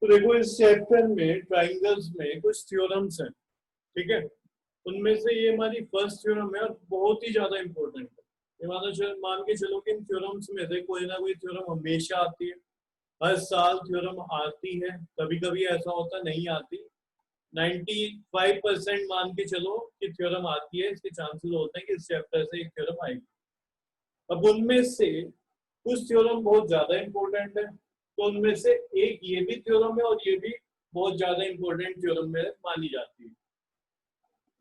तो देखो इस चैप्टर में ट्राइंगल्स में कुछ थ्योरम्स हैं, ठीक है। उनमें से ये हमारी फर्स्ट थ्योरम है और बहुत ही ज्यादा इंपॉर्टेंट है। ये मान के चलो कि इन थ्योरम्स में से कोई ना कोई थ्योरम हमेशा आती है, हर साल थ्योरम आती है, कभी कभी ऐसा होता नहीं आती। 95% मान के चलो कि थ्योरम आती है, इसके चांसेस होते हैं कि इस चैप्टर से एक थ्योरम आएगी। अब उनमें से कुछ थ्योरम बहुत ज्यादा इंपॉर्टेंट है, तो उनमें से एक ये भी थ्योरम है और ये भी बहुत ज्यादा इंपॉर्टेंट थ्योरम में मानी जाती है।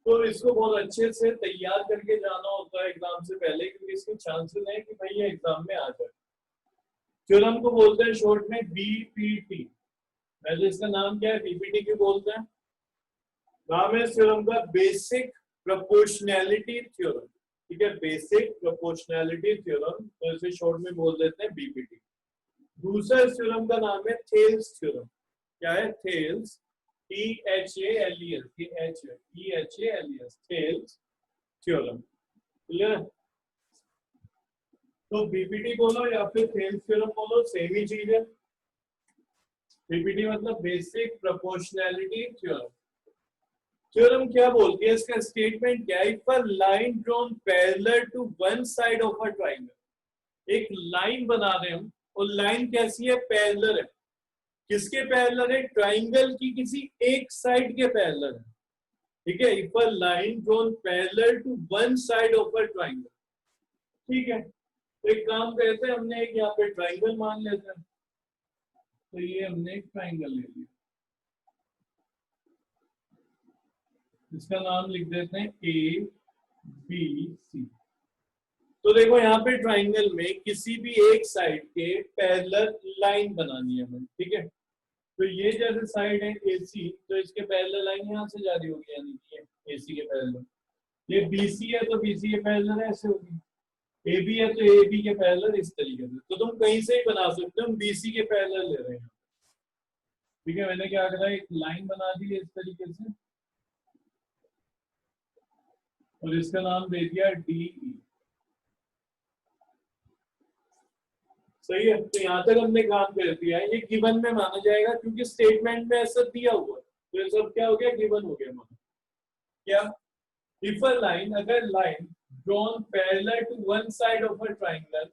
तो इसको बहुत अच्छे से तैयार करके जाना होता है एग्जाम से पहले, क्योंकि इसके चांसेस हैं कि भाई ये एग्जाम में आ जाए। थ्योरम को बोलते हैं शॉर्ट में बीपीटी। वैसे इसका नाम क्या है, बीपीटी क्यों बोलते हैं? नाम है थ्योरम का बेसिक प्रोपोर्शनैलिटी थ्योरम, ठीक है, बेसिक प्रोपोर्शनैलिटी थ्योरम, तो इसे शॉर्ट में बोल देते हैं बीपीटी। दूसरा थ्योरम का नाम है थेल्स थ्योरम। क्या है? Thales, THALES, Thales theorem. Clear? तो बीपीटी बोलो या फिर थेल्स थ्योरम बोलो, सेम ही चीज है। बीपीटी मतलब बेसिक प्रोपोर्शनैलिटी थ्योरम। थ्योरम क्या बोलती है, इसका स्टेटमेंट क्या है? If a line drawn parallel to one side of a triangle, एक लाइन बना रहे हम और लाइन कैसी है? पैरेलल है। किसके पैरेलल है? ट्रायंगल की किसी एक साइड के पैरेलल है, ठीक है। If a line drawn parallel to one side of a triangle, ठीक है। तो एक काम करते हैं, हमने एक यहाँ पे ट्रायंगल मान लेते हैं, तो ये हमने एक ट्रायंगल ले लिया, इसका नाम लिख देते हैं ABC। तो देखो यहाँ पे ट्रायंगल में किसी भी एक साइड के पैरेलल लाइन बनानी है हमें, ठीक है। तो ये जैसे साइड है AC, तो इसके पैरेलल लाइन यहाँ से जा रही होगी, यानी कि AC के पैरेलल। ये BC है तो BC के पैरेलल ऐसे होगी, AB है तो AB के पैरेलल इस तरीके से। तो तुम कहीं से ही बना सकते हो, हम BC के पैरेलल ले रहे हैं, ठीक है। मैंने क्या करा, एक लाइन बना दी है इस तरीके से और इसका नाम दे दिया DE। सही है, तो यहाँ तक हमने काम कर दिया है। ये गिवन में माना जाएगा क्योंकि स्टेटमेंट में ऐसा दिया हुआ है, तो ये सब क्या हो गया? गिवन हो गया माना। क्या? इफ अ लाइन, अगर line drawn parallel to one side of a triangle,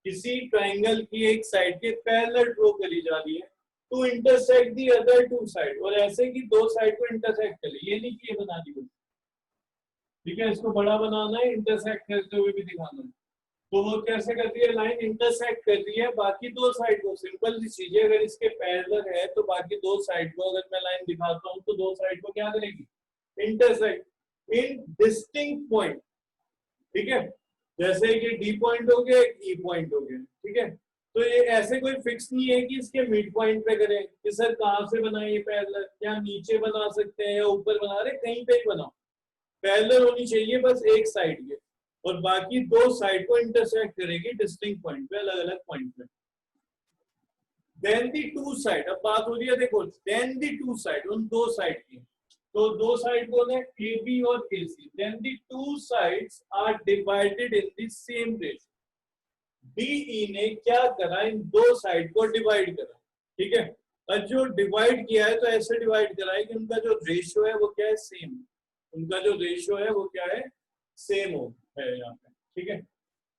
किसी ट्रायंगल की एक साइड के पैरेलल ड्रॉ करी जा रही है to intersect the other two side, और ऐसे कि दो साइड को इंटरसेक्ट करे, ये नहीं कि ये बना दी हुई, ठीक है। इसको बड़ा बनाना है, इंटरसेक्ट करते हुए भी दिखाना है। तो वो कैसे करती है? लाइन इंटरसेक्ट करती है बाकी दो साइड को। सिंपल सी चीज है, अगर इसके पैरेलल है तो बाकी दो साइड को अगर मैं लाइन दिखाता हूँ तो दो साइड को क्या करेगी? इंटरसेक्ट इन डिस्टिंक्ट पॉइंट, ठीक है। जैसे कि डी पॉइंट हो गया, एक ई पॉइंट हो गया, ठीक है। तो ये ऐसे कोई फिक्स नहीं है कि इसके मिड पॉइंट पे करें कि सर कहाँ से बनाए ये पैरेलल, या नीचे बना सकते हैं या ऊपर बना रहे, कहीं पे ही बनाओ, पैरेलल होनी चाहिए बस एक साइड के, और बाकी दो साइड को इंटरसेक्ट करेगी डिस्टिंक्ट पॉइंट पे, अलग अलग पॉइंट पे। देन दी टू साइड, अब बात हो रही है देखो, देन दी टू साइड, उन दो साइड की, तो दो साइड को ने AB और AC, then the two sides are divided in the same ratio. DE ने क्या करा? इन दो साइड को डिवाइड करा, ठीक है। और जो डिवाइड किया है तो ऐसे डिवाइड करा है कि उनका जो रेशियो है वो क्या है? सेम। उनका जो रेशियो है वो क्या है? सेम हो है यहाँ पे, ठीक है।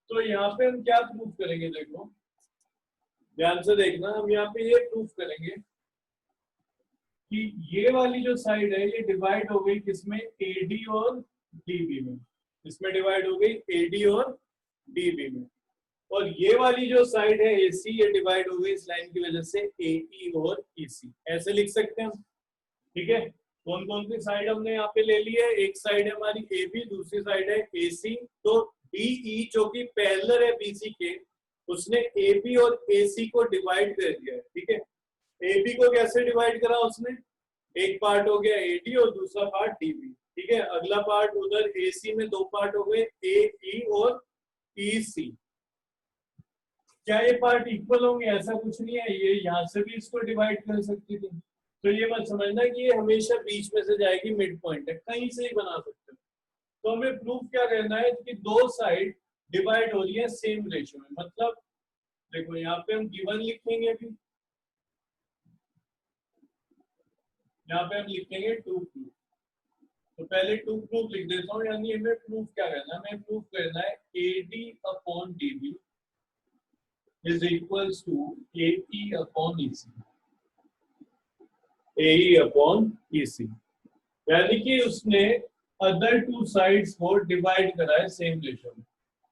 तो यहाँ पे हम क्या प्रूफ करेंगे? देखो ध्यान से देखना, हम यहाँ पे ये प्रूफ करेंगे कि ये वाली जो साइड है ये डिवाइड हो गई किसमें? AD और DB में। इसमें डिवाइड हो गई AD और DB में। और ये वाली जो साइड है AC, ये डिवाइड हो गई इस लाइन की वजह से AE और EC। ऐसे लिख सकते हैं हम, ठीक है। कौन कौन सी साइड हमने यहाँ पे ले ली है? एक साइड है हमारी AB, दूसरी साइड है AC। तो DE जो कि पैरेलल है BC के, उसने AB और AC को डिवाइड कर दिया है, ठीक है। AB को कैसे डिवाइड करा उसने? एक पार्ट हो गया AD और दूसरा पार्ट DB, ठीक है। अगला पार्ट उधर AC में दो पार्ट हो गए AE और EC। क्या ये पार्ट इक्वल होंगे? ऐसा कुछ नहीं है, ये यहाँ से भी इसको डिवाइड कर सकती थी। तो ये मत समझना कि ये हमेशा बीच में से जाएगी, मिड पॉइंट है, कहीं से ही बना सकते हो। तो हमें प्रूफ क्या करना है कि दो साइड डिवाइड हो रही है सेम रेशियो में। मतलब देखो यहाँ पे हम गिवन लिखेंगे अभी, यहाँ पे हम लिखेंगे टू प्रूफ। तो पहले टू प्रूफ लिख देता हूँ, यानी हमें प्रूफ क्या करना है, हमें प्रूफ करना है AD upon DB is equals to AE upon EC, AE upon EC, यानी कि उसने अदर टू साइड्स को डिवाइड करा है सेम रेशो में।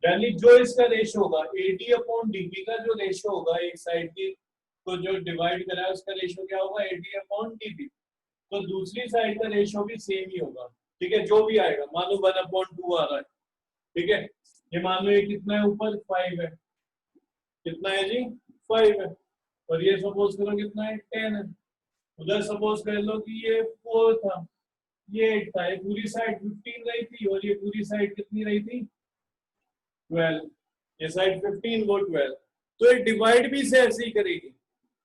यानी जो इसका रेशो होगा AD अपॉन DB का जो रेशो होगा एक साइड की को जो डिवाइड करा है उसका रेशो क्या होगा AD अपॉन DB, तो दूसरी साइड का रेशो भी सेम ही होगा। ठीक है, जो भी आएगा, मान लो 1/2 आ रहा है, ठीक है, ये मान लो ये कितना है ऊपर 5 है, कितना है जी 5 है, और ये सपोज करो कितना है 10 है, उधर सपोज कर लो कि ये 4 था, ये 8 था, ये पूरी साइड 15 रही थी और ये पूरी साइड कितनी रही थी 12, ये साइड 15 वो 12, तो ये डिवाइड भी से ऐसे ही करेगी,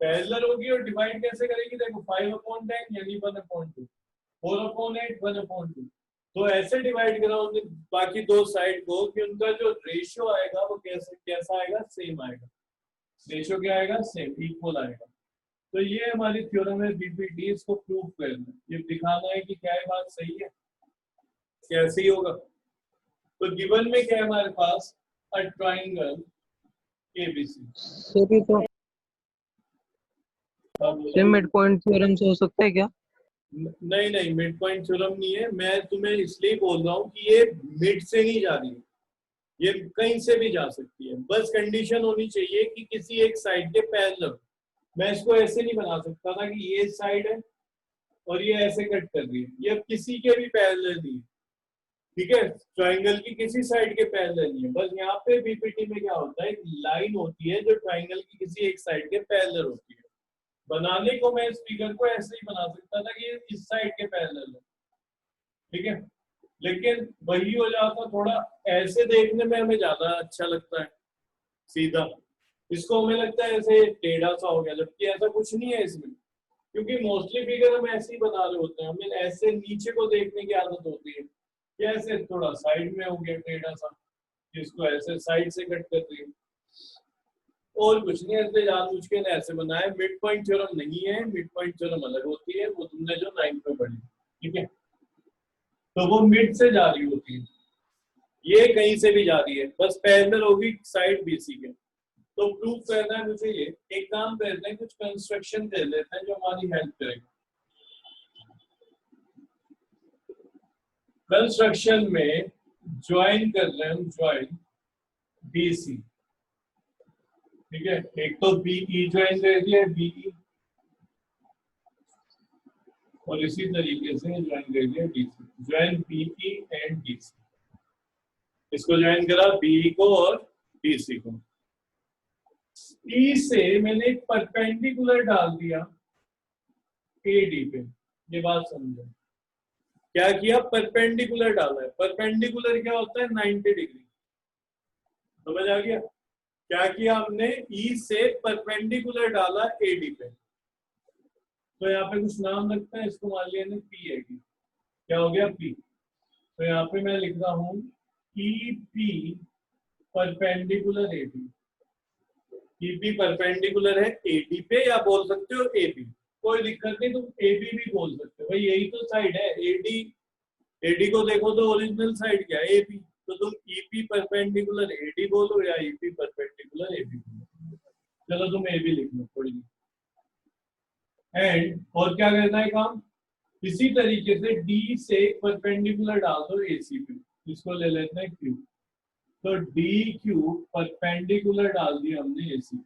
पैरेलल होगी और डिवाइड कैसे करेगी, देखो 5/10 यानी 1/2, 4/8 1/2, तो ऐसे डिवाइड करा उनके बाकी दो साइड को कि उनका जो रेशियो आएगा वो कैसा आएगा, सेम आएगा, रेशियो क्या आएगा, सेम इक्वल आएगा। तो ये हमारी थ्योरम है बीपीटी, इसको प्रूव करना, ये दिखाना है कि क्या ये बात सही है, कैसे ही होगा। तो गिवन में क्या है हमारे पास, अ ट्राइंगल एबीसी, तो मिड पॉइंट थ्योरम से हो सकता है क्या? नहीं नहीं, मिड पॉइंट थ्योरम नहीं है, मैं तुम्हें इसलिए बोल रहा हूँ कि ये मिड से नहीं जा रही है, ये कहीं से भी जा सकती है, बस कंडीशन होनी चाहिए कि किसी एक साइड के पैरेलल। मैं इसको ऐसे नहीं बना सकता था कि ये साइड है और ये ऐसे कट कर रही है, ये किसी के भी पैरेलल नहीं है, ठीक है, ट्राइंगल की किसी साइड के पैरेलल नहीं है, बस यहाँ पे बीपीटी में क्या होता है, एक लाइन होती है जो ट्राइंगल की किसी एक साइड के पैरेलल होती है। बनाने को मैं इस फिगर को ऐसे ही बना सकता था कि इस साइड के पैरेलल है, ठीक है, लेकिन वही हो जाता थोड़ा, ऐसे देखने में हमें ज्यादा अच्छा लगता है सीधा, इसको हमें लगता है ऐसे टेढ़ा सा हो गया, जबकि ऐसा कुछ नहीं है इसमें, क्योंकि मोस्टली फिगर हम ऐसे ही बना रहे होते हैं, हमें ऐसे नीचे को देखने की आदत होती है कि ऐसे थोड़ा साइड में हो गया टेढ़ा सा, जिसको ऐसे साइड से कट कर रही है, और कुछ नहीं, ऐसे जानबूझ के ऐसे बनाया। मिड पॉइंट थ्योरम नहीं है, मिड पॉइंट थ्योरम अलग होती है, वो तुमने जो 9th में पढ़ी, ठीक है, तो वो मिड से जा रही होती है, ये कहीं से भी जा रही है, बस पैरेलल होगी साइड बीसी के। तो प्रूव करना है मुझे, ये एक काम करते हैं, कुछ कंस्ट्रक्शन कर लेते हैं जो हमारी हेल्प करेगा। कंस्ट्रक्शन में ज्वाइन कर रहे हैं हम, ज्वाइन बीसी, ठीक है, एक तो बीई ज्वाइन कर दिया बीई, और इसी तरीके से ज्वाइन कर दिया DC, join BE and DC, इसको ज्वाइन करा बीई को और डीसी को। ई से मैंने एक परपेंडिकुलर डाल दिया एडी पे, ये बात समझो, क्या किया, परपेंडिकुलर डाला है, परपेंडिकुलर क्या होता है 90 डिग्री, समझ आ गया, क्या किया हमने, ई से परपेंडिकुलर डाला एडी पे, तो यहाँ पे कुछ नाम लगता है, इसको मान लिया पी है, क्या हो गया पी, तो यहाँ पे मैं लिख रहा हूँ E P perpendicular AD, EP perpendicular है एडी पे, या बोल सकते हो एबी, कोई दिक्कत नहीं, तुम एबी भी बोल सकते हो, भाई यही तो साइड है एडी, एडी को देखो तो ओरिजिनल साइड क्या है एबी, तो तुम ईपी परपेंडिकुलर एडी बोलो या ईपी परपेंडिकुलर एबी बोलो, चलो तुम एबी लिख लो थोड़ी, एंड और क्या करना है काम, इसी तरीके से डी से परपेंडिकुलर डाल दो एसी पे, इसको ले लेते हैं क्यू, तो डी क्यू परपेंडिकुलर डाल दिया हमने एसी,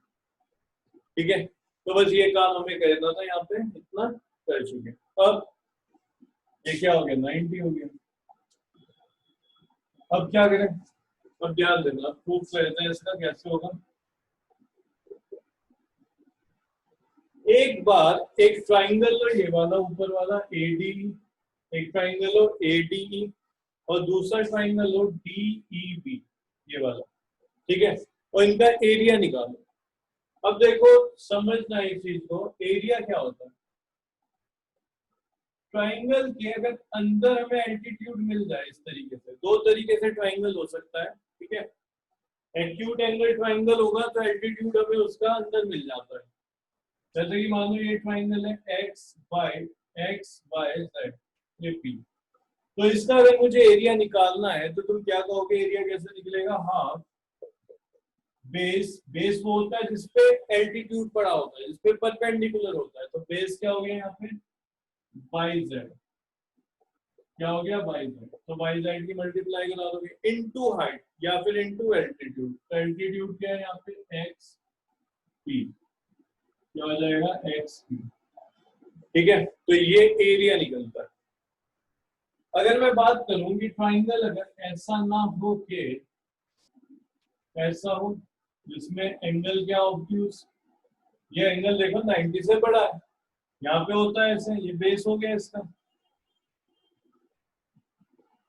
ठीक है, तो बस ये काम हमें करना था, यहाँ पे इतना कर चुके। अब ये क्या हो गया 90 हो गया, अब क्या करें, अब ध्यान देना, प्रूफ करते हैं इसका कैसे होगा। एक बार एक ट्राइंगल लो, ये वाला ऊपर वाला एडी, एक ट्राइंगल लो एडीई, और दूसरा ट्राइंगल लो डीईबी, ये वाला, ठीक है, और इनका एरिया निकालो। अब देखो समझना इस चीज को, एरिया क्या होता है, ट्राइंगल के अगर अंदर हमें एल्टीट्यूड मिल जाए इस तरीके से, दो तरीके से ट्राइंगल हो सकता है, ठीक है, एक्यूट एंगल ट्राइंगल होगा तो एल्टीट्यूड हमें उसका अंदर मिल जाता है, जैसे कि मान लो ये ट्राइंगल है X Y X Y Z ये पी। तो इसका अगर मुझे एरिया निकालना है तो तुम क्या कहोगे, एरिया कैसे निकलेगा? हाफ बेस, बेस वो होता है जिसपे एल्टीट्यूड पड़ा होता है, जिसपे परपेंडिकुलर होता है, तो बेस क्या हो गया यहाँ पे? By Z. क्या हो गया? By Z. तो बाई जेड की मल्टीप्लाई करा दोगे इनटू हाइट या फिर इनटू एल्टीट्यूड। तो एल्टीट्यूड क्या है यहाँ पे? X P. क्या हो जाएगा? X P. ठीक है, तो ये एरिया निकलता है। अगर मैं बात करूं कि ट्राइंगल अगर ऐसा ना हो के ऐसा हो जिसमें एंगल क्या ऑब्ट्यूज, ये एंगल देखो 90 से बड़ा है, यहाँ पे होता है ऐसे, ये बेस हो गया इसका,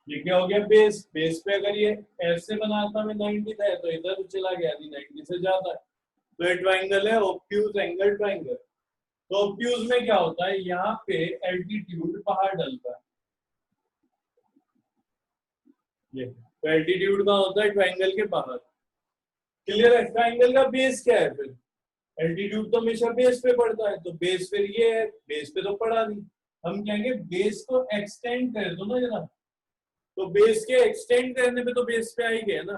ये क्या हो गया? बेस। बेस पे अगर ये ऐसे बनाता मैं 90 था तो इधर चला गया, 90 से ज्यादा है, तो ये ट्राइंगल है ऑब्ट्यूज एंगल ट्राइंगल। तो ऑब्ट्यूज में क्या होता है? यहाँ पे एल्टीट्यूड बाहर डलता है, ये तो एल्टीट्यूड का होता है ट्राइंगल के बाहर। क्लियर है? ट्राइंगल का बेस क्या है फिर? एल्टीट्यूड तो हमेशा बेस पे पड़ता है, तो बेस फिर ये है, बेस पे तो पड़ा नहीं। हम कहेंगे बेस को एक्सटेंड कर दो ना जरा, तो बेस के एक्सटेंड करने पे तो बेस पे आ ही गया ना,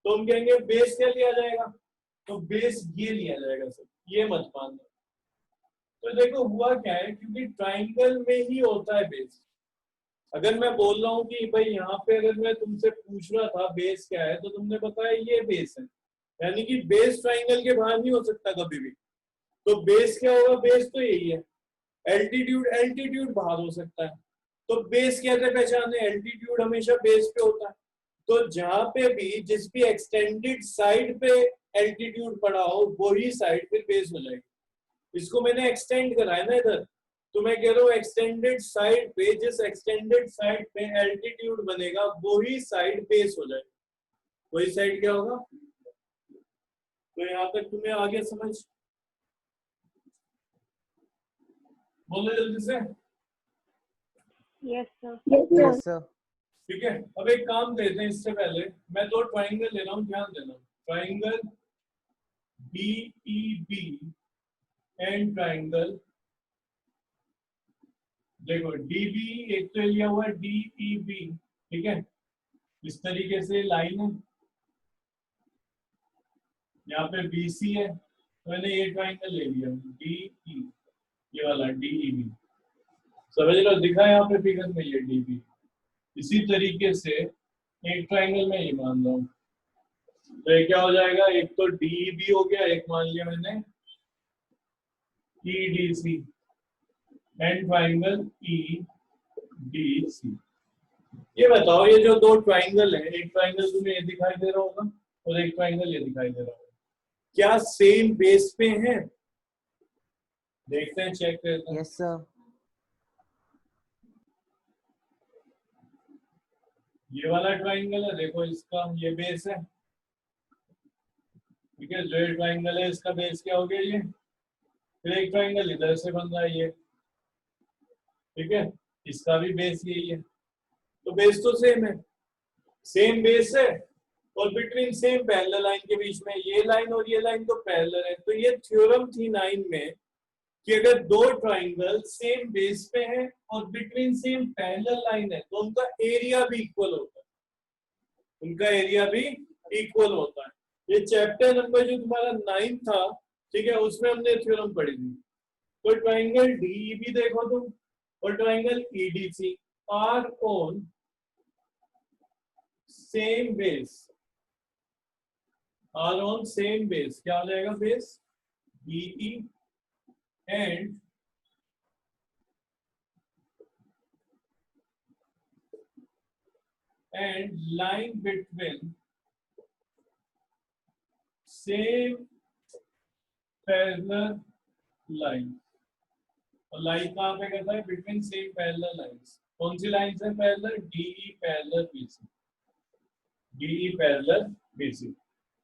तो हम कहेंगे बेस क्या लिया जाएगा? तो बेस ये लिया जाएगा सर, ये मत मानना। तो देखो हुआ क्या है, क्योंकि ट्राइंगल में ही होता है बेस। अगर मैं बोल रहा हूँ कि भाई यहाँ पे अगर मैं तुमसे पूछ रहा था बेस क्या है, तो तुमने बताया ये बेस है, यानी कि बेस ट्राइंगल के बाहर नहीं हो सकता कभी भी। तो बेस क्या होगा? बेस तो यही है। एल्टीट्यूड, एल्टीट्यूड बाहर हो सकता है, तो बेस कैसे पहचाने? एल्टीट्यूड हमेशा बेस पे होता है, तो जहां पे भी जिस भी एक्सटेंडेड साइड पे एल्टीट्यूड पड़ा हो वही साइड फिर बेस हो जाएगी। इसको मैंने एक्सटेंड करा है ना इधर, तो मैं कह रहा हूँ एक्सटेंडेड साइड पे, जिस एक्सटेंडेड साइड पे एल्टीट्यूड बनेगा वही साइड बेस हो जाएगी। वही साइड क्या होगा? तो यहाँ तक तुम्हें आगे समझ, बोलो जल्दी से। Yes sir. Yes sir. ठीक है, अब एक काम करते हैं, इससे पहले मैं दो ट्राइंगल ले रहा हूँ, ध्यान देना। ट्राइंगल DEB एंड ट्राइंगल, देखो DB एक तो लिया हुआ है, DEB, ठीक है, इस तरीके से लाइन है, यहाँ पे BC है, तो मैंने ये ट्राइंगल ले लिया DE, ये वाला DEB, समझ लो, दिखा है यहाँ पे फिगर में ये DB। इसी तरीके से एक ट्राइंगल में ये मान रहा हूँ, तो ये क्या हो जाएगा? एक तो DEB हो गया, एक मान लिया मैंने EDC एंड ट्राइंगल EDC। ये बताओ, ये जो दो ट्राइंगल है, एक ट्राइंगल तुम्हें ये दिखाई दे रहा होगा और एक ट्राइंगल ये दिखाई दे रहा होगा, क्या सेम बेस पे हैं? देखते हैं, चेक करते हैं। Yes sir. ये वाला ट्राइंगल है, देखो इसका ये बेस है, ठीक है, जो ये ट्राइंगल है इसका बेस क्या हो गया? ये। फिर एक ट्राइंगल इधर से बन रहा है ये, ठीक है, इसका भी बेस यही है, तो बेस तो सेम है, सेम बेस है, और बिटवीन सेम पैरेलल लाइन के बीच में ये लाइन और ये लाइन तो पैरेलल है। तो ये थ्योरम थी 9 में कि अगर दो ट्राइंगल सेम बेस पे हैं और बिटवीन सेम पैरेलल लाइन है तो उनका एरिया भी इक्वल होता है, उनका एरिया भी इक्वल होता है। ये चैप्टर नंबर जो तुम्हारा 9 था, ठीक है, उसमें हमने थ्योरम पढ़ी थी। तो ट्राइंगल DEB देखो तुम और triangle EDC are on same base, are on same base, क्या हो जाएगा? Base BE and line between same parallel line। और लाइन कहाँ पे करता है? Between same parallel lines. कौन सी लाइन है parallel? DE parallel BC, DE parallel BC।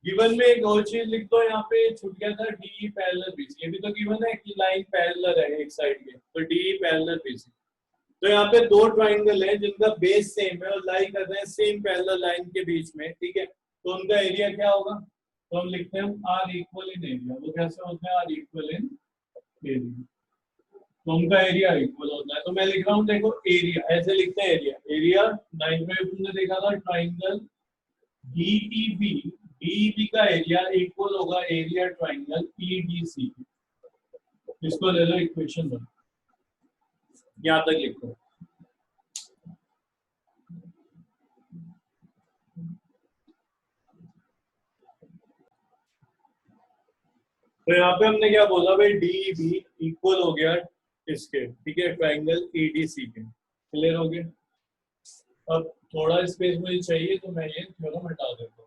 Given में एक और चीज लिख दो, यहाँ पे छूट गया था, DE पैरेलल BC, ये भी तो गिवन है कि लाइन पैरेलल है एक साइड के, तो DE पैरेलल BC। तो यहाँ पे दो ट्राइंगल है जिनका बेस सेम है और लाई कर रहे हैं सेम पैरेलल लाइन के बीच में, ठीक है, तो उनका एरिया क्या होगा? तो हम लिखते हैं R इक्वल इन एरिया। वो कैसे होता है? R equal in area. तो उनका एरिया इक्वल होता है। तो मैं लिख रहा हूँ, देखो एरिया ऐसे लिखते हैं, एरिया एरिया 9th में तुमने देखा था ट्राइंगल डीईबी, डीईबी का एरिया इक्वल होगा एरिया ट्राइंगल ईडीसी। इसको ले लो इक्वेशन 1, यहां तक लिखो। तो यहाँ पे हमने क्या बोला भाई, डीईबी इक्वल हो गया इसके, ठीक है, ट्राइंगल ईडीसी के। क्लियर हो गया? अब थोड़ा स्पेस मुझे चाहिए तो मैं ये थ्योरम हटा देता हूँ।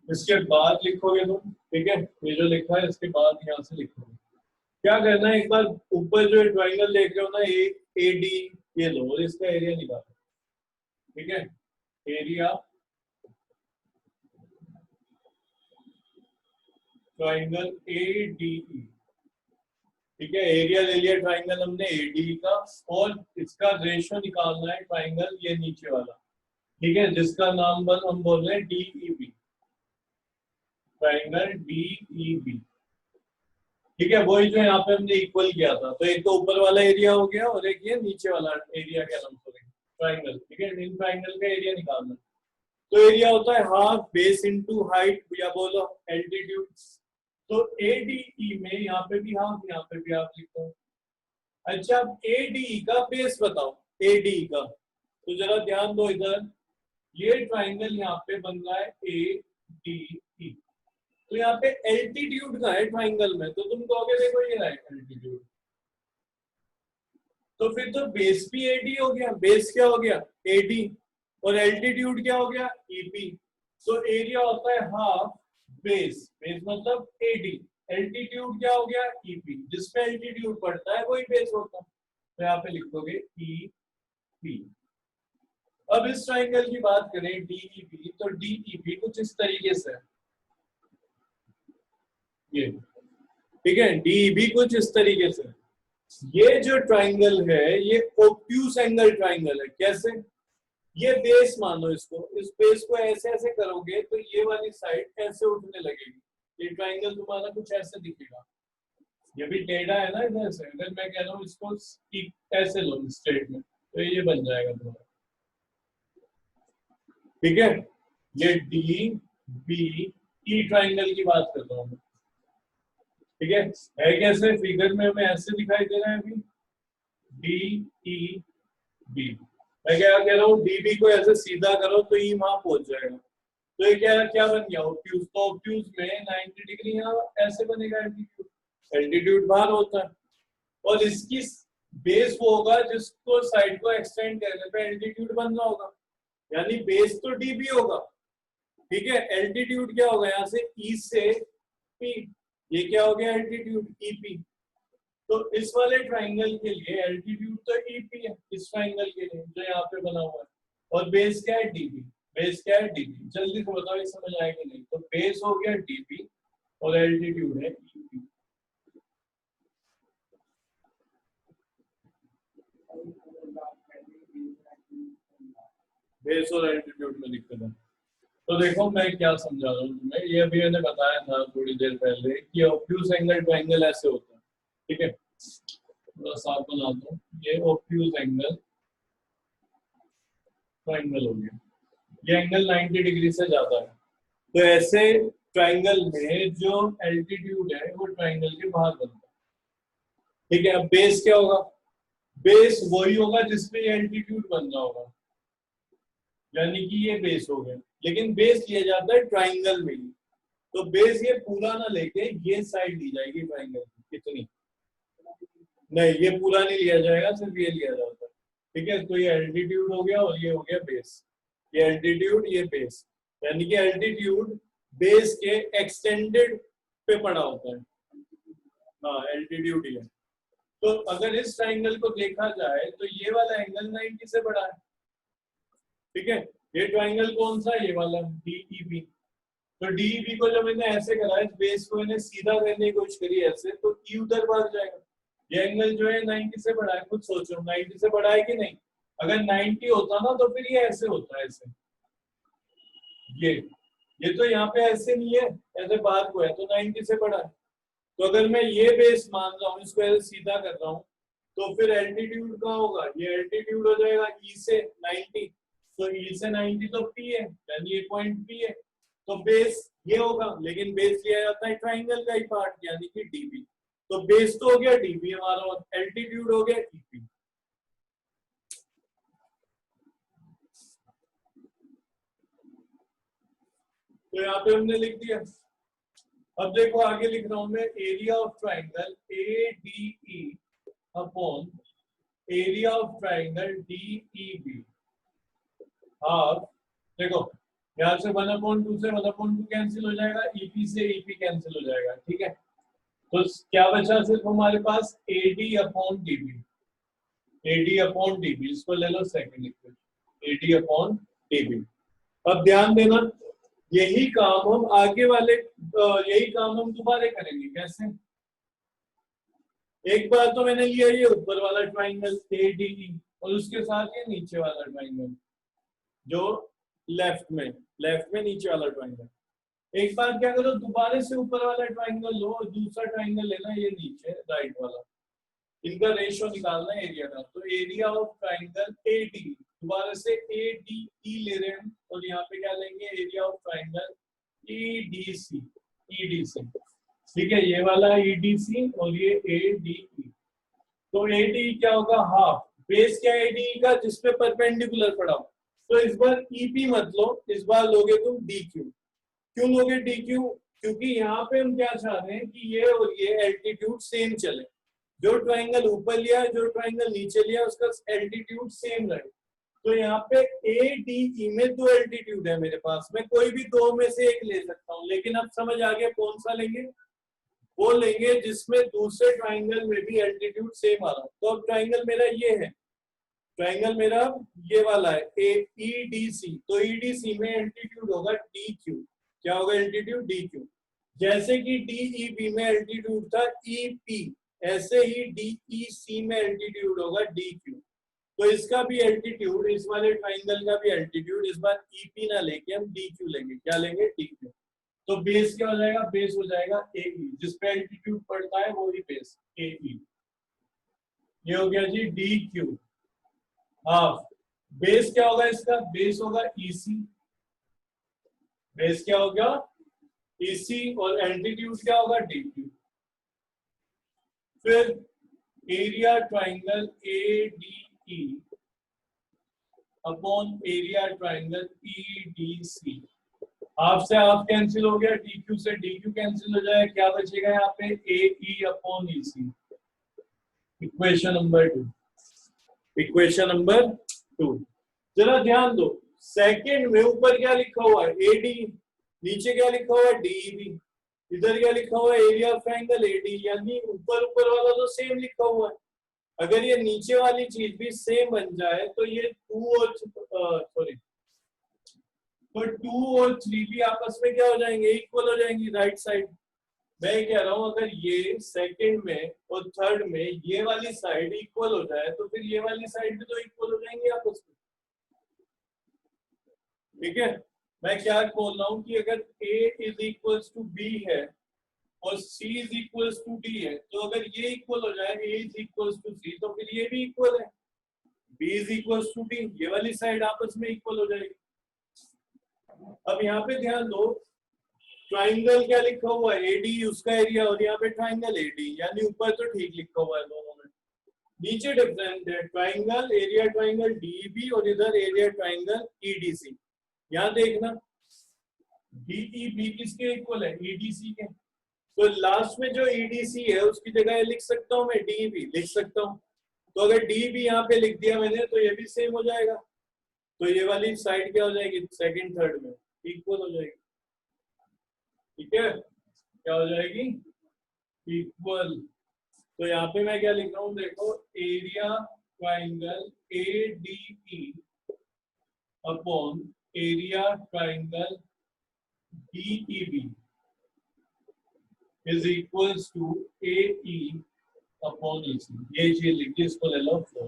इसके बाद लिखोगे तुम, ठीक है, ये जो लिखा है इसके बाद यहाँ से लिखोगे। क्या करना है, एक बार ऊपर जो ट्राइंगल देख रहे हो ना, ए डी, ये लो और इसका एरिया निकालो, ठीक है, area triangle A D E, ठीक है, एरिया ले लिया ट्राइंगल हमने ए डी का, और इसका रेशियो निकालना है ट्राइंगल ये नीचे वाला, ठीक है, जिसका नाम हम बोल रहे हैं डीईबी, ट्राइंगल डीईबी, ठीक है, वही जो यहाँ पे हमने इक्वल किया था। तो एक तो ऊपर वाला एरिया हो गया और एक ये नीचे वाला एरिया क्या नाम से ट्राइंगल, ठीक है, इन ट्राइंगल का एरिया निकालना। तो एरिया होता है हाफ बेस इनटू हाइट, या बोलो एल्टीट्यूड। तो एडीई में यहाँ पे भी हाफ, यहाँ पे भी हाफ लिखो। अच्छा, अब एडीई का बेस बताओ, एडीई का, तो जरा ध्यान दो इधर, ये ट्राइंगल यहाँ पे बन रहा है एडीई, तो यहाँ पे एल्टीट्यूड का है ट्राइंगल में, तो तुम कहोगे देखो ये रहा है एल्टीट्यूड, तो फिर तो बेस भी एडी हो गया, बेस क्या हो गया एडी, और एल्टीट्यूड क्या हो गया ईपी। तो एरिया होता है हाफ बेस, बेस मतलब एडी, एल्टीट्यूड क्या हो गया ईपी, जिसमें एल्टीट्यूड पड़ता है वही बेस होता है। तो यहाँ पे लिखोगे ईपी। अब इस ट्राइंगल की बात करें डीईपी, तो डीईपी कुछ इस तरीके से है, ये, ठीक है, डीईबी कुछ इस तरीके से। ये जो ट्राइंगल है ये ओब्ट्यूस एंगल ट्राइंगल है। कैसे? ये बेस मानो इसको, इस बेस को ऐसे ऐसे करोगे तो ये वाली साइड ऐसे उठने लगेगी, ये ट्राइंगल तुम्हारा कुछ ऐसे दिखेगा। ये भी टेढ़ा है ना इधर से, अगर मैं कह रहा हूँ इसको ऐसे लो स्ट्रेट में, तो ये बन जाएगा तुम्हारा, ठीक है। ये डी बी ई ट्राइंगल की बात कर रहा हूँ, ठीक है कैसे फिगर में हमें ऐसे दिखाई दे रहा है अभी, डी ई बी। मैं क्या कह रहा हूँ, डी बी को ऐसे सीधा करो तो ई वहां पहुंच जाएगा। तो ये क्या क्या बन गया ऑब्ट्यूज, तो ऑब्ट्यूज में 90 डिग्री यहाँ ऐसे बनेगा एल्टीट्यूड, एल्टीट्यूड बाहर होता है, और इसकी बेस वो होगा जिसको साइड को एक्सटेंड करने पे एल्टीट्यूड बन रहा होगा, यानी बेस तो डी बी होगा, ठीक है, एल्टीट्यूड क्या होगा यहाँ से ई से पी, ये क्या हो गया एल्टीट्यूड ईपी। तो इस वाले ट्राइंगल के लिए एल्टीट्यूड तो ईपी है, इस ट्राइंगल के लिए जो यहाँ पे बना हुआ है, और बेस क्या है डीबी, बेस क्या है डीबी, जल्दी से बताओ ये समझ आएगा नहीं। तो बेस हो गया डीबी और एल्टीट्यूड है ईपी। बेस और एल्टीट्यूड में दिक्कत है। तो देखो मैं क्या समझा रहा हूँ तुम्हें, ये अभी मैंने बताया था थोड़ी देर पहले कि ऑब्ट्यूज एंगल ट्राइंगल ऐसे होता है, ठीक है, थोड़ा साफ बना दो, ये ऑब्ट्यूज एंगल ट्राइंगल हो गया, ये एंगल 90 डिग्री से ज्यादा है। तो ऐसे ट्राइंगल में जो एल्टीट्यूड है वो ट्राइंगल के बाहर बनता है, ठीक है। अब बेस क्या होगा, बेस वही होगा जिसमें एल्टीट्यूड बन रहा होगा, यानी कि ये बेस हो गया, लेकिन बेस लिया जाता है ट्राइंगल में ही। तो बेस ये पूरा ना लेके ये साइड ली जाएगी ट्राइंगल की, कितनी नहीं, ये पूरा नहीं लिया जाएगा, सिर्फ ये लिया जाता है, ठीक है। तो ये एल्टीट्यूड हो गया और ये हो गया बेस, ये एल्टीट्यूड ये बेस, यानी कि एल्टीट्यूड बेस के एक्सटेंडेड पे पड़ा होता है, हाँ एल्टीट्यूड ही है। तो अगर इस ट्राइंगल को देखा जाए तो ये वाला एंगल 90 से बड़ा है, ठीक है। ये ट्राइंगल कौन सा है, ये वाला डीईबी, तो डीईबी को जब मैंने ऐसे करा, इस बेस को मैंने सीधा करने की कोशिश करी ऐसे, तो ई उधर बढ़ जाएगा। ये एंगल जो है 90 से बड़ा है, खुद सोचो 90 से बड़ा है कि नहीं। अगर 90 होता ना तो फिर ये ऐसे होता है, ऐसे ये तो यहाँ पे ऐसे नहीं है, ऐसे बाहर को है, तो 90 से बड़ा है। तो अगर मैं ये बेस मान रहा हूँ, इसको ऐसे सीधा कर रहा हूँ, तो फिर एल्टीट्यूड कहाँ होगा, ये एल्टीट्यूड हो जाएगा ई से 90, तो ई से 90 तो पी है, यानी ये पॉइंट पी है। तो बेस ये होगा, लेकिन बेस लिया जाता है ट्राइंगल का ही पार्ट, यानी कि डीबी। तो बेस तो हो गया डीबी हमारा, और एल्टीट्यूड हो गया ईपी। तो यहाँ पे हमने लिख दिया। अब देखो आगे लिख रहा हूं मैं, area of triangle ADE upon area of triangle DEB half. देखो यहाँ से 1/2 से 1/2 कैंसिल हो जाएगा, EP से EP कैंसिल हो जाएगा, ठीक है। तो क्या बचा सिर्फ हमारे पास AD upon DB, AD upon DB, इसको ले लो second equation, AD upon DB। अब ध्यान देना, यही काम हम आगे वाले, यही काम हम दोबारा करेंगे। कैसे? एक बार तो मैंने लिया ये ऊपर वाला ट्राइंगल ADE, और उसके साथ ये नीचे वाला ट्राइंगल, जो लेफ्ट में नीचे वाला ट्राइंगल। एक बार क्या करो, दोबारा से ऊपर वाला ट्राइंगल लो और दूसरा ट्राइंगल लेना ये नीचे राइट वाला, इनका रेशियो निकालना है एरिया का। तो एरिया ऑफ ट्राइंगल AD, दोबारा से ADE ले रहे हैं, और यहाँ पे क्या लेंगे, एरिया ऑफ ट्राइंगल EDC, ठीक है, ये वाला EDC और ये ADE। तो ADE क्या होगा, हाफ। बेस क्या है ADE का, जिसपे परपेंडिकुलर पड़ा हो। तो इस बार EP मत लो, इस बार लोगे तुम DQ। क्यों लोगे DQ? क्योंकि यहाँ पे हम क्या चाह रहे हैं कि ये और ये एल्टीट्यूड सेम चले। जो ट्राइंगल ऊपर लिया, जो ट्राइंगल नीचे लिया, उसका एल्टीट्यूड सेम रहे। तो यहाँ पे ADE में 2 एल्टीट्यूड है मेरे पास, मैं कोई भी 2 में से एक ले सकता हूँ, लेकिन अब समझ आ गया कौन सा लेंगे। वो लेंगे जिसमें दूसरे ट्राइंगल में भी एल्टीट्यूड सेम आ रहा हो। तो अब ट्राइंगल मेरा ये है, ट्राइंगल मेरा ये वाला है EDC। तो EDC में एल्टीट्यूड होगा DQ। क्या होगा एल्टीट्यूड? DQ। जैसे कि DEB में एल्टीट्यूड था EP, ऐसे ही DEC में एल्टीट्यूड होगा DQ। तो इसका भी एल्टीट्यूड, इस वाले ट्राइंगल का भी एल्टीट्यूड इस बार EP ना लेके हम DQ लेंगे। क्या लेंगे? DQ। तो बेस क्या हो जाएगा? बेस हो जाएगा AE, जिसपे एल्टीट्यूड पड़ता है वो ही बेस AE। ये हो गया जी DQ हाफ। बेस क्या होगा इसका? बेस होगा EC। बेस क्या होगा? EC, और एल्टीट्यूड क्या होगा? DQ। फिर area triangle ADE upon area triangle EDC। Half से हाफ कैंसिल हो गया, DQ से DQ कैंसिल हो जाएगा, क्या बचेगा यहाँ पे? AE upon EC। Equation number 2। Equation number 2। जरा ध्यान दो, सेकंड में ऊपर क्या लिखा हुआ है? AD, नीचे क्या लिखा हुआ है? DEB, इधर क्या लिखा हुआ है? एरिया ऑफ ट्राइंगल AD, यानी ऊपर वाला तो सेम लिखा हुआ है। अगर ये नीचे वाली चीज भी सेम बन जाए तो ये 2 और 3 भी आपस में क्या हो जाएंगे? इक्वल हो जाएंगी राइट साइड। मैं कह रहा हूं अगर ये सेकंड में और थर्ड में ये वाली साइड इक्वल हो जाए तो फिर ये वाली साइड भी तो इक्वल हो जाएंगी आपस में, ठीक है। मैं क्या बोल रहा हूँ कि अगर A is equal to B है और C is equal to D है, तो अगर ये इक्वल हो जाए A is equal to C, तो फिर ये भी इक्वल है, B is equal to D, ये वाली साइड आपस में इक्वल हो जाएगी। अब यहाँ पे ध्यान दो, ट्राइंगल क्या लिखा हुआ है? AD उसका एरिया, और यहाँ पे ट्राइंगल AD, यानी ऊपर तो ठीक लिखा हुआ है दोनों में, नीचे डिफरेंट है। ट्राइंगल एरिया ट्राइंगल DEB और इधर एरिया ट्राइंगल EDC। यहाँ देखना DEB किसके इक्वल है? EDC के। तो लास्ट में जो EDC है उसकी जगह लिख सकता हूँ मैं DEB, लिख सकता हूँ। तो अगर DEB यहाँ पे लिख दिया मैंने तो ये भी सेम हो जाएगा, तो ये वाली साइड क्या हो जाएगी? सेकंड थर्ड में इक्वल हो जाएगी, ठीक है। क्या हो जाएगी? इक्वल। तो यहाँ पे मैं क्या लिख रहा हूँ? देखो, area triangle ADE upon area triangle DEB is equals to AE upon EC। ये चीज लिखी, इसको ले लो 4।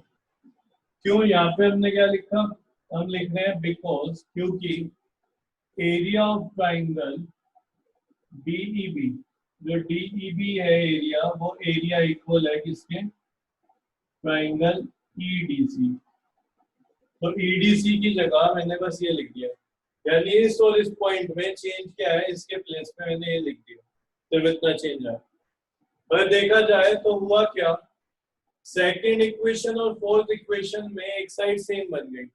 क्यों यहाँ पे हमने क्या लिखा? हम लिख रहे हैं बिकॉज, क्योंकि एरिया ऑफ ट्राइंगल DEB, जो DEB है एरिया, वो एरिया इक्वल है किसके? Triangle EDC। तो EDC की जगह मैंने बस ये लिख दिया, यानी इस और इस पॉइंट में चेंज क्या है, इसके प्लेस में मैंने ये लिख दिया, सिर्फ इतना चेंज है। अगर देखा जाए तो हुआ क्या, सेकंड इक्वेशन और फोर्थ इक्वेशन में एक साइड सेम बन गई।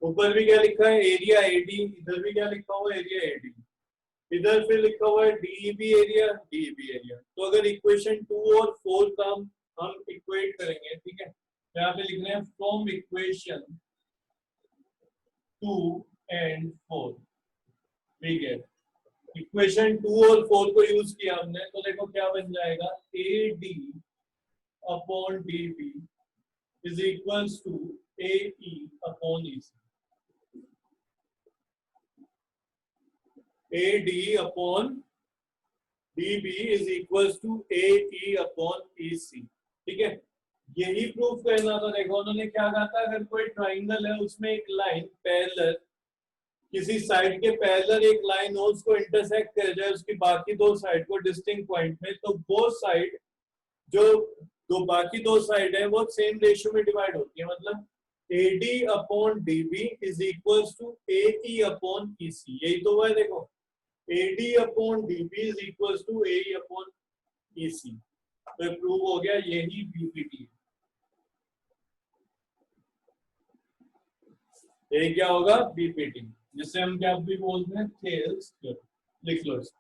ऊपर भी क्या लिखा है? एरिया AD, इधर भी क्या लिखा हुआ है? Area AD। इधर फिर लिखा हुआ है DEB एरिया, DEB एरिया। तो अगर इक्वेशन 2 और 4 का हम इक्वेट करेंगे, ठीक है, यहाँ पे लिख रहे हैं from equation 2 and 4 we get equation 2 और 4 को यूज किया हमने, तो देखो क्या बन जाएगा, AD upon DB is equals to AE upon EC। AD upon DB is equals to AE upon EC। ठीक है, यही प्रूफ करना था। देखो उन्होंने क्या कहा था, अगर कोई ट्राइंगल है उसमें एक लाइन पैरेलल, किसी साइड के पैरेलल एक लाइन हो, उसको इंटरसेक्ट कर जाए उसकी बाकी दो साइड को डिस्टिंक्ट पॉइंट में, तो वो साइड जो बाकी दो साइड है वो सेम रेशियो में डिवाइड होती है। मतलब AD upon DB is equals to AE upon EC। यही तो हुआ है, देखो AD upon DB is equals to AE upon EC। तो प्रूव हो गया, यही BPT है। ये क्या होगा? BPT, जिसे हम क्या भी बोलते हैं, थेल्स थ्योरम। लिख लो इसको।